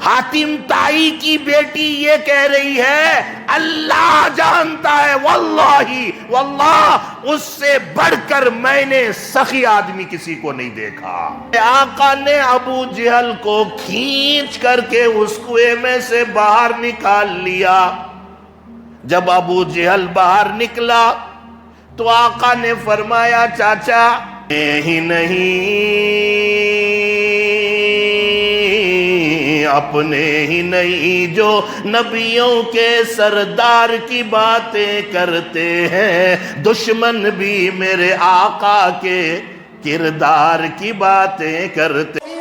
حاتم تائی کی بیٹی یہ کہہ رہی ہے اللہ جانتا ہے واللہ اس سے بڑھ کر میں نے سخی آدمی کسی کو نہیں دیکھا۔ آقا نے ابو جہل کو کھینچ کر کے اس کنویں میں سے باہر نکال لیا۔ جب ابو جہل باہر نکلا تو آقا نے فرمایا چاچا ہی نہیں اپنے ہی نہیں جو نبیوں کے سردار کی باتیں کرتے ہیں، دشمن بھی میرے آقا کے کردار کی باتیں کرتے ہیں۔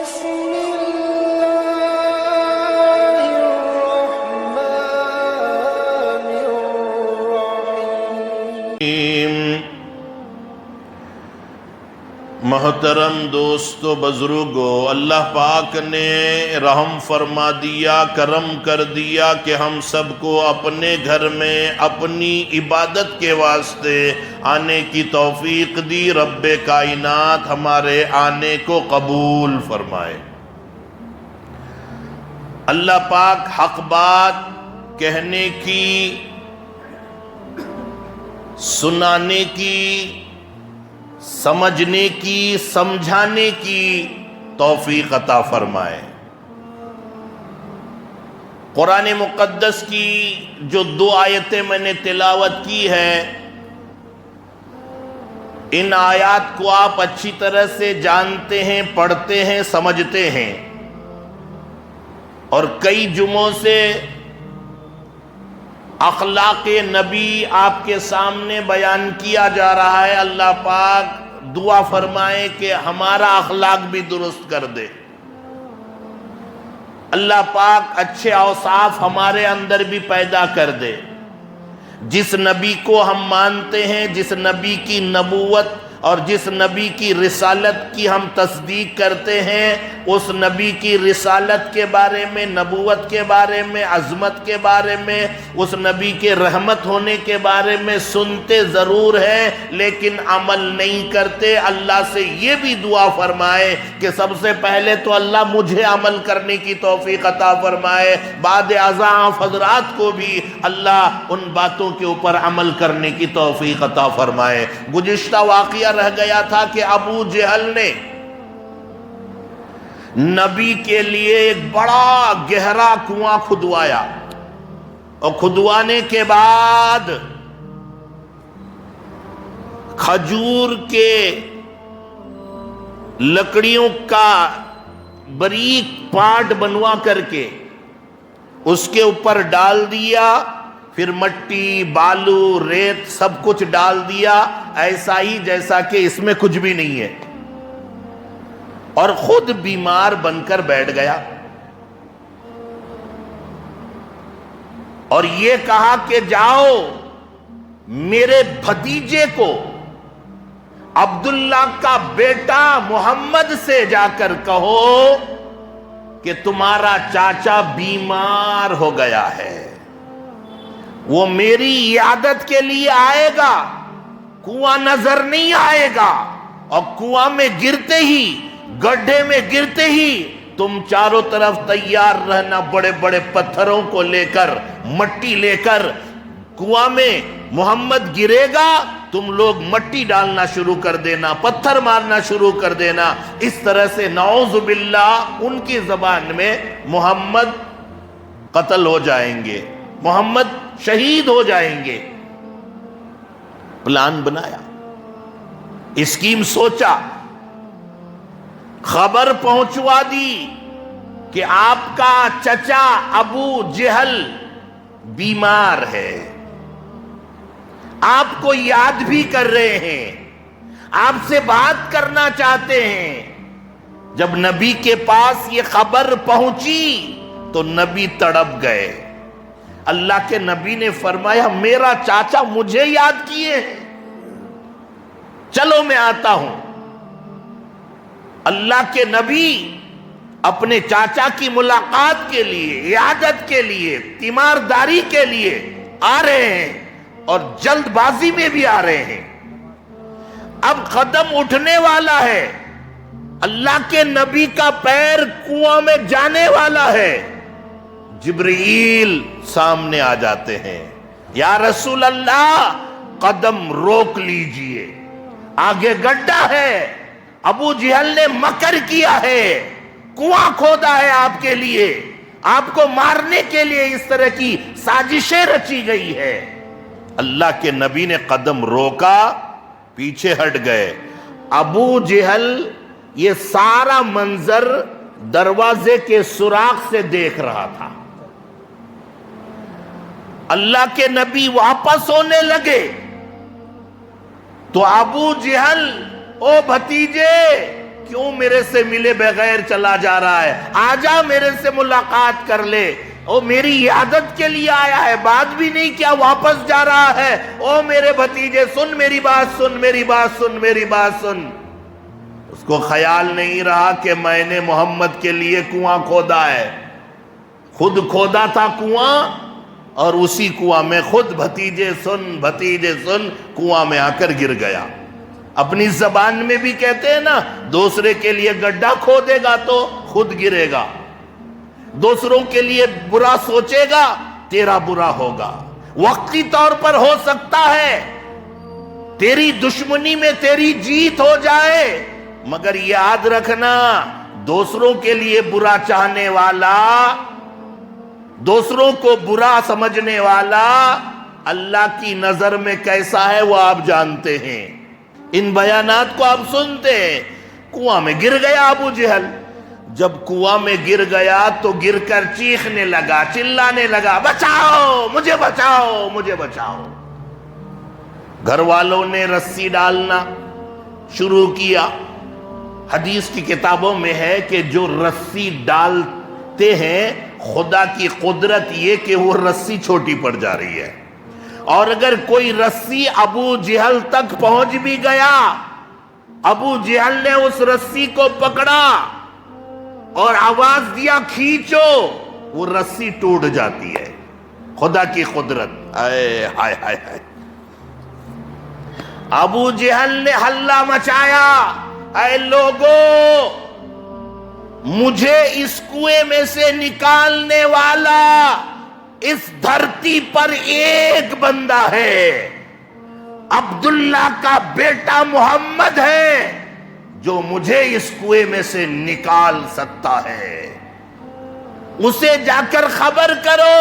محترم دوستو بزرگو، اللہ پاک نے رحم فرما دیا، کرم کر دیا کہ ہم سب کو اپنے گھر میں اپنی عبادت کے واسطے آنے کی توفیق دی۔ رب کائنات ہمارے آنے کو قبول فرمائے۔ اللہ پاک حق بات کہنے کی، سنانے کی، سمجھنے کی، سمجھانے کی توفیق عطا فرمائے۔ قرآن مقدس کی جو 2 آیتیں میں نے تلاوت کی ہے، ان آیات کو آپ اچھی طرح سے جانتے ہیں، پڑھتے ہیں، سمجھتے ہیں، اور کئی جمعوں سے اخلاق نبی آپ کے سامنے بیان کیا جا رہا ہے۔ اللہ پاک دعا فرمائے کہ ہمارا اخلاق بھی درست کر دے۔ اللہ پاک اچھے اوصاف ہمارے اندر بھی پیدا کر دے۔ جس نبی کو ہم مانتے ہیں، جس نبی کی نبوت اور جس نبی کی رسالت کی ہم تصدیق کرتے ہیں، اس نبی کی رسالت کے بارے میں، نبوت کے بارے میں، عظمت کے بارے میں، اس نبی کے رحمت ہونے کے بارے میں سنتے ضرور ہیں لیکن عمل نہیں کرتے۔ اللہ سے یہ بھی دعا فرمائے کہ سب سے پہلے تو اللہ مجھے عمل کرنے کی توفیق عطا فرمائے، بعد ازاں حضرات کو بھی اللہ ان باتوں کے اوپر عمل کرنے کی توفیق عطا فرمائے۔ گزشتہ واقعہ رہ گیا تھا کہ ابو جہل نے نبی کے لیے ایک بڑا گہرا کنواں کھدوایا، اور کھدوانے کے بعد کھجور کے لکڑیوں کا باریک پاٹ بنوا کر کے اس کے اوپر ڈال دیا، پھر مٹی، بالو، ریت سب کچھ ڈال دیا، ایسا ہی جیسا کہ اس میں کچھ بھی نہیں ہے، اور خود بیمار بن کر بیٹھ گیا، اور یہ کہا کہ جاؤ میرے بھتیجے کو، عبداللہ کا بیٹا محمد سے جا کر کہو کہ تمہارا چاچا بیمار ہو گیا ہے، وہ میری عیادت کے لیے آئے گا، کنواں نظر نہیں آئے گا، اور کنواں میں گرتے ہی، گڈھے میں گرتے ہی تم چاروں طرف تیار رہنا، بڑے بڑے پتھروں کو لے کر، مٹی لے کر کنواں میں محمد گرے گا، تم لوگ مٹی ڈالنا شروع کر دینا، پتھر مارنا شروع کر دینا۔ اس طرح سے نعوذ باللہ ان کی زبان میں محمد قتل ہو جائیں گے، محمد شہید ہو جائیں گے۔ پلان بنایا، اسکیم سوچا، خبر پہنچوا دی کہ آپ کا چچا ابو جہل بیمار ہے، آپ کو یاد بھی کر رہے ہیں، آپ سے بات کرنا چاہتے ہیں۔ جب نبی کے پاس یہ خبر پہنچی تو نبی تڑپ گئے۔ اللہ کے نبی نے فرمایا میرا چاچا مجھے یاد کیے ہیں، چلو میں آتا ہوں۔ اللہ کے نبی اپنے چاچا کی ملاقات کے لیے، عیادت کے لیے، تیمارداری کے لیے آ رہے ہیں، اور جلد بازی میں بھی آ رہے ہیں۔ اب قدم اٹھنے والا ہے، اللہ کے نبی کا پیر کنواں میں جانے والا ہے، جبرائیل سامنے آ جاتے ہیں، یا رسول اللہ قدم روک لیجئے، آگے گڈھا ہے، ابو جہل نے مکر کیا ہے، کنواں کھودا ہے آپ کے لیے، آپ کو مارنے کے لیے اس طرح کی سازشیں رچی گئی ہے۔ اللہ کے نبی نے قدم روکا، پیچھے ہٹ گئے۔ ابو جہل یہ سارا منظر دروازے کے سوراخ سے دیکھ رہا تھا۔ اللہ کے نبی واپس ہونے لگے تو ابو جہل، او بھتیجے کیوں میرے سے ملے بغیر چلا جا رہا ہے؟ آجا میرے سے ملاقات کر لے۔ او میری عیادت کے لیے آیا ہے، بات بھی نہیں کیا واپس جا رہا ہے۔ او میرے بھتیجے سن میری بات، سن میری بات، سن میری بات سن۔ اس کو خیال نہیں رہا کہ میں نے محمد کے لیے کنواں کھودا ہے، خود کھودا تھا کنواں، اور اسی کنواں میں خود بھتیجے سن کنواں میں آ کر گر گیا۔ اپنی زبان میں بھی کہتے ہیں نا، دوسرے کے لیے گڈھا کھودے گا تو خود گرے گا، دوسروں کے لیے برا سوچے گا تیرا برا ہوگا۔ وقتی طور پر ہو سکتا ہے تیری دشمنی میں تیری جیت ہو جائے، مگر یاد رکھنا دوسروں کے لیے برا چاہنے والا، دوسروں کو برا سمجھنے والا اللہ کی نظر میں کیسا ہے وہ آپ جانتے ہیں۔ ان بیانات کو آپ سنتے ہیں۔ کنواں میں گر گیا ابو جہل، جب کنواں میں گر گیا تو گر کر چیخنے لگا، چلانے لگا، بچاؤ مجھے، بچاؤ مجھے، بچاؤ۔ گھر والوں نے رسی ڈالنا شروع کیا۔ حدیث کی کتابوں میں ہے کہ جو رسی ڈالتے ہیں خدا کی قدرت یہ کہ وہ رسی چھوٹی پڑ جا رہی ہے، اور اگر کوئی رسی ابو جہل تک پہنچ بھی گیا، ابو جہل نے اس رسی کو پکڑا اور آواز دیا کھینچو، وہ رسی ٹوٹ جاتی ہے۔ خدا کی قدرت، ہائے ہائے ہائے ہائے۔ ابو جہل نے ہلہ مچایا، اے لوگو مجھے اس کنویں میں سے نکالنے والا اس دھرتی پر ایک بندہ ہے، عبداللہ کا بیٹا محمد ہے جو مجھے اس کنویں میں سے نکال سکتا ہے، اسے جا کر خبر کرو۔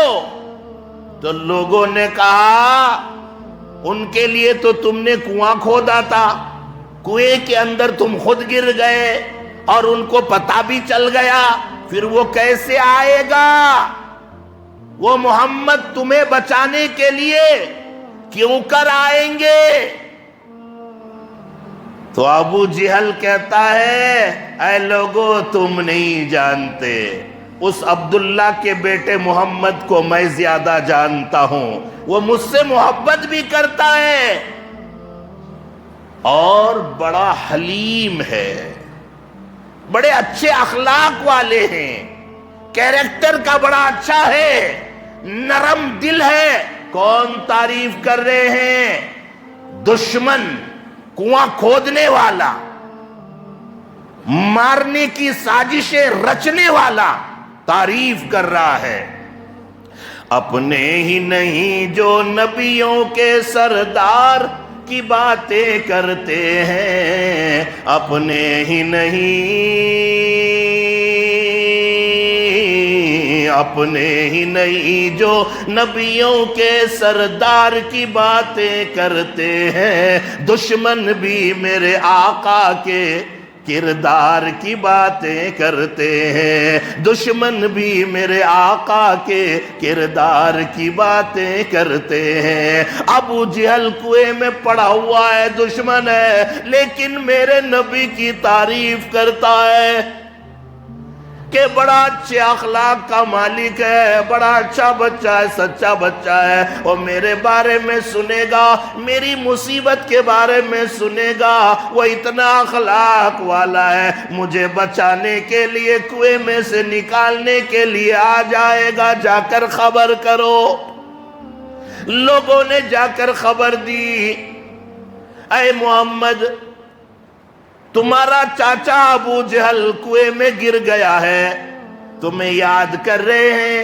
تو لوگوں نے کہا ان کے لیے تو تم نے کنواں کھودا تھا، کنویں کے اندر تم خود گر گئے اور ان کو پتہ بھی چل گیا، پھر وہ کیسے آئے گا؟ وہ محمد تمہیں بچانے کے لیے کیوں کر آئیں گے؟ تو ابو جہل کہتا ہے، اے لوگو تم نہیں جانتے، اس عبداللہ کے بیٹے محمد کو میں زیادہ جانتا ہوں، وہ مجھ سے محبت بھی کرتا ہے اور بڑا حلیم ہے، بڑے اچھے اخلاق والے ہیں، کیریکٹر کا بڑا اچھا ہے، نرم دل ہے۔ کون تعریف کر رہے ہیں؟ دشمن، کنواں کھودنے والا، مارنے کی سازشیں رچنے والا تعریف کر رہا ہے۔ اپنے ہی نہیں جو نبیوں کے سردار کی باتیں کرتے ہیں، اپنے ہی نہیں جو نبیوں کے سردار کی باتیں کرتے ہیں، دشمن بھی میرے آقا کے کردار کی باتیں کرتے ہیں، دشمن بھی میرے آقا کے کردار کی باتیں کرتے ہیں۔ ابو جہل کنویں میں پڑا ہوا ہے، دشمن ہے، لیکن میرے نبی کی تعریف کرتا ہے کہ بڑا اچھے اخلاق کا مالک ہے، بڑا اچھا بچہ ہے، سچا بچہ ہے، اور میرے بارے میں سنے گا، میری مصیبت کے بارے میں سنے گا، وہ اتنا اخلاق والا ہے، مجھے بچانے کے لیے کنویں میں سے نکالنے کے لیے آ جائے گا، جا کر خبر کرو۔ لوگوں نے جا کر خبر دی، اے محمد تمہارا چاچا ابو جہل کنویں میں گر گیا ہے، تمہیں یاد کر رہے ہیں،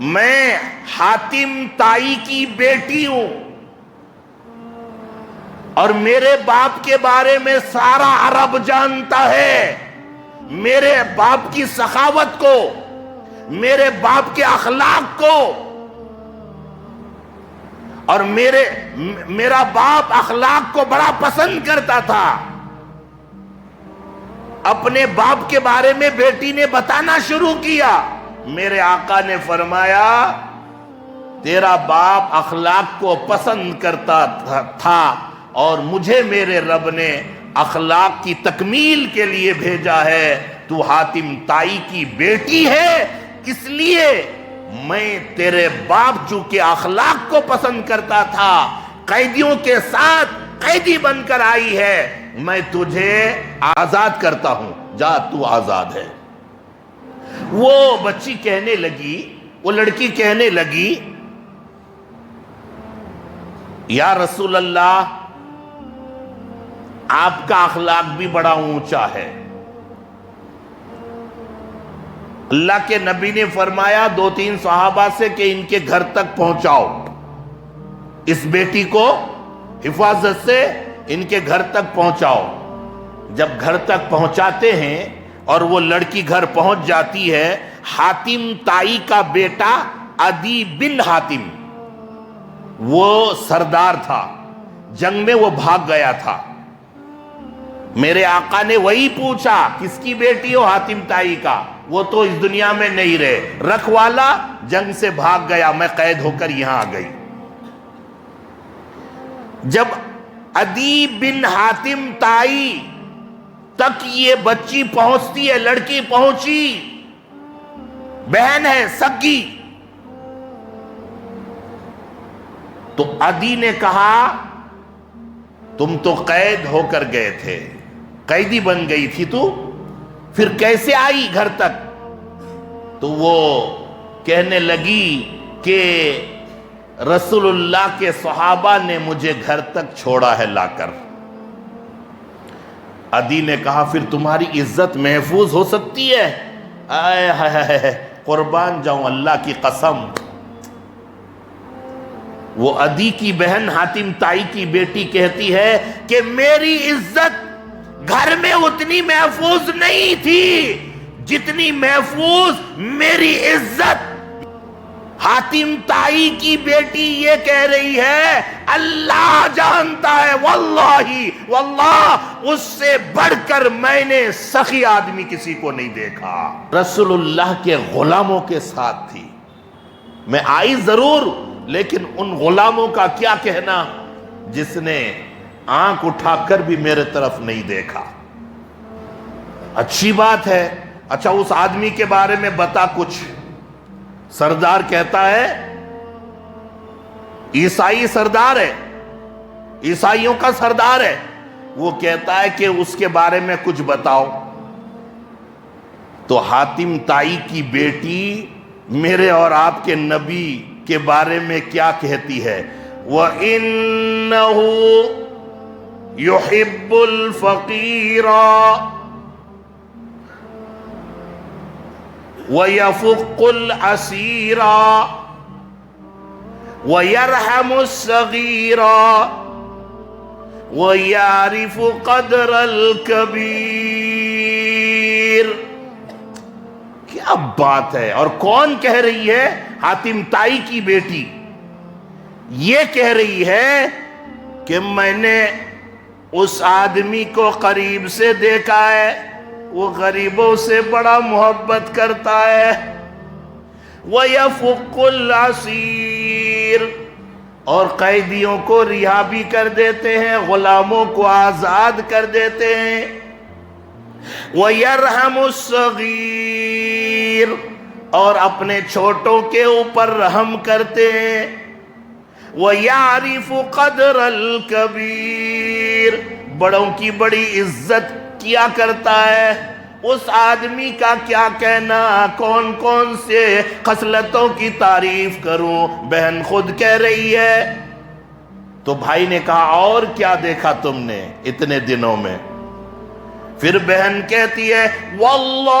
میں حاتم تائی کی بیٹی ہوں اور میرے باپ کے بارے میں سارا عرب جانتا ہے، میرے باپ کی سخاوت کو، میرے باپ کے اخلاق کو، اور میرا باپ اخلاق کو بڑا پسند کرتا تھا۔ اپنے باپ کے بارے میں بیٹی نے بتانا شروع کیا۔ میرے آقا نے فرمایا تیرا باپ اخلاق کو پسند کرتا تھا اور مجھے میرے رب نے اخلاق کی تکمیل کے لیے بھیجا ہے، تو حاتم تائی کی بیٹی ہے، اس لیے میں تیرے باپ چونکہ اخلاق کو پسند کرتا تھا، قیدیوں کے ساتھ قیدی بن کر آئی ہے، میں تجھے آزاد کرتا ہوں، جا تو آزاد ہے۔ وہ بچی کہنے لگی، وہ لڑکی کہنے لگی یا رسول اللہ آپ کا اخلاق بھی بڑا اونچا ہے۔ اللہ کے نبی نے فرمایا 2-3 صحابہ سے کہ ان کے گھر تک پہنچاؤ، اس بیٹی کو حفاظت سے ان کے گھر تک پہنچاؤ۔ جب گھر تک پہنچاتے ہیں اور وہ لڑکی گھر پہنچ جاتی ہے، حاتم تائی کا بیٹا عدی بن حاتم، وہ سردار تھا، جنگ میں وہ بھاگ گیا تھا۔ میرے آقا نے وہی پوچھا کس کی بیٹی ہو؟ حاتم تائی کا، وہ تو اس دنیا میں نہیں رہے، رکھوالا جنگ سے بھاگ گیا، میں قید ہو کر یہاں آ گئی۔ جب عدی بن حاتم تائی تک یہ بچی پہنچتی ہے، لڑکی پہنچی، بہن ہے سگی، تو عدی نے کہا تم تو قید ہو کر گئے تھے، قیدی بن گئی تھی تو، پھر کیسے آئی گھر تک؟ تو وہ کہنے لگی کہ رسول اللہ کے صحابہ نے مجھے گھر تک چھوڑا ہے لا کر۔ عدی نے کہا پھر تمہاری عزت محفوظ ہو سکتی ہے؟ آئے ہائے قربان جاؤں اللہ کی قسم، وہ عدی کی بہن حاتم تائی کی بیٹی کہتی ہے کہ میری عزت گھر میں اتنی محفوظ نہیں تھی جتنی محفوظ میری عزت۔ حاتم تائی کی بیٹی یہ کہہ رہی ہے اللہ جانتا ہے، واللہ اس سے بڑھ کر میں نے سخی آدمی کسی کو نہیں دیکھا۔ رسول اللہ کے غلاموں کے ساتھ تھی، میں آئی ضرور لیکن ان غلاموں کا کیا کہنا جس نے آنکھ اٹھا کر بھی میرے طرف نہیں دیکھا۔ اچھی بات ہے، اچھا اس آدمی کے بارے میں بتا کچھ۔ سردار کہتا ہے عیسائی سردار ہے، عیسائیوں کا سردار ہے، وہ کہتا ہے کہ اس کے بارے میں کچھ بتاؤ۔ تو حاتم تائی کی بیٹی میرے اور آپ کے نبی کے بارے میں کیا کہتی ہے؟ وَإِنَّهُ يُحِبُّ الْفَقِيرَ وَيَفُقُّ الْأَسِيرَ وَيَرْحَمُ الصَّغِيرَ وَيَعْرِفُ قَدْرَ الْكَبِيرِ۔ کیا بات ہے! اور کون کہہ رہی ہے؟ حاتم تائی کی بیٹی یہ کہہ رہی ہے کہ میں نے اس آدمی کو قریب سے دیکھا ہے، وہ غریبوں سے بڑا محبت کرتا ہے، وَيَفُقُّ الْعَسِيرَ اور قیدیوں کو رہا بھی کر دیتے ہیں، غلاموں کو آزاد کر دیتے ہیں، وَيَرْحَمُ الصَّغِيرَ اور اپنے چھوٹوں کے اوپر رحم کرتے ہیں، وَيَعْرِفُ قَدْرَ الْكَبِيرِ بڑوں کی بڑی عزت کیا کرتا ہے۔ اس آدمی کا کیا کہنا، کون کون سے خصلتوں کی تعریف کروں، بہن خود کہہ رہی ہے۔ تو بھائی نے کہا اور کیا دیکھا تم نے اتنے دنوں میں؟ پھر بہن کہتی ہے واللہ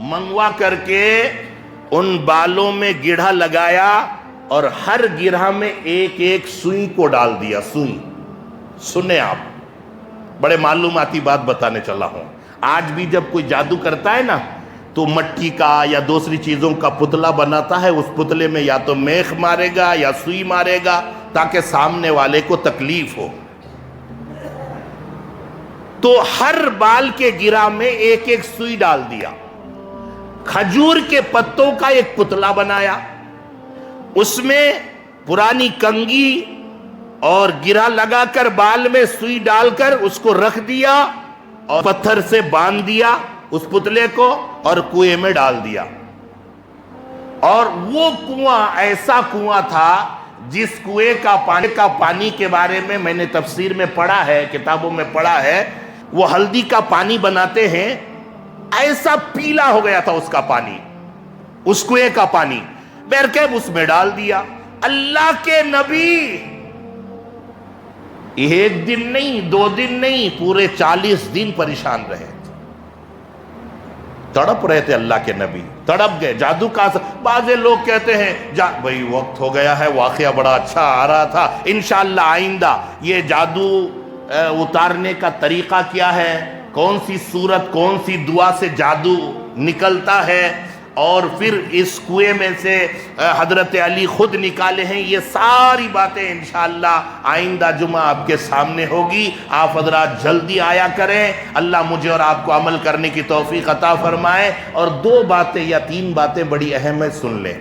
منگوا کر کے ان بالوں میں گڑھا لگایا اور ہر گرہ میں ایک ایک سوئی کو ڈال دیا. سوئی سنیں آپ, بڑے معلوماتی بات بتانے چلا ہوں. آج بھی جب کوئی جادو کرتا ہے نا تو مٹی کا یا دوسری چیزوں کا پتلا بناتا ہے, اس پتلے میں یا تو میخ مارے گا یا سوئی مارے گا تاکہ سامنے والے کو تکلیف ہو. تو ہر بال کے گرہ میں ایک ایک سوئی ڈال دیا. کھجور کے پتوں کا ایک پتلا بنایا, اس میں پرانی کنگھی اور گرہ لگا کر بال میں سوئی ڈال کر اس کو رکھ دیا اور پتھر سے باندھ دیا اس پتلے کو اور کنویں میں ڈال دیا. اور وہ کنواں ایسا کنواں تھا جس کنویں کا پانی کے بارے میں نے تفسیر میں پڑھا ہے, کتابوں میں پڑھا ہے, وہ ہلدی کا پانی بناتے ہیں, ایسا پیلا ہو گیا تھا اس کا پانی, اس کنویں کا پانی. بیرکیب اس میں ڈال دیا. اللہ کے نبی ایک دن نہیں, 2 دن نہیں, پورے 40 دن پریشان رہے, تڑپ رہے تھے. اللہ کے نبی تڑپ گئے. جادو کا بعض لوگ کہتے ہیں بھئی وقت ہو گیا ہے, واقعہ بڑا اچھا آ رہا تھا, انشاءاللہ آئندہ یہ جادو اتارنے کا طریقہ کیا ہے, کون سی صورت کون سی دعا سے جادو نکلتا ہے, اور پھر اس کنویں میں سے حضرت علی خود نکالے ہیں, یہ ساری باتیں انشاءاللہ آئندہ جمعہ آپ کے سامنے ہوگی. آپ حضرات جلدی آیا کریں. اللہ مجھے اور آپ کو عمل کرنے کی توفیق عطا فرمائے. اور 2 باتیں یا 3 باتیں بڑی اہم ہے, سن لیں.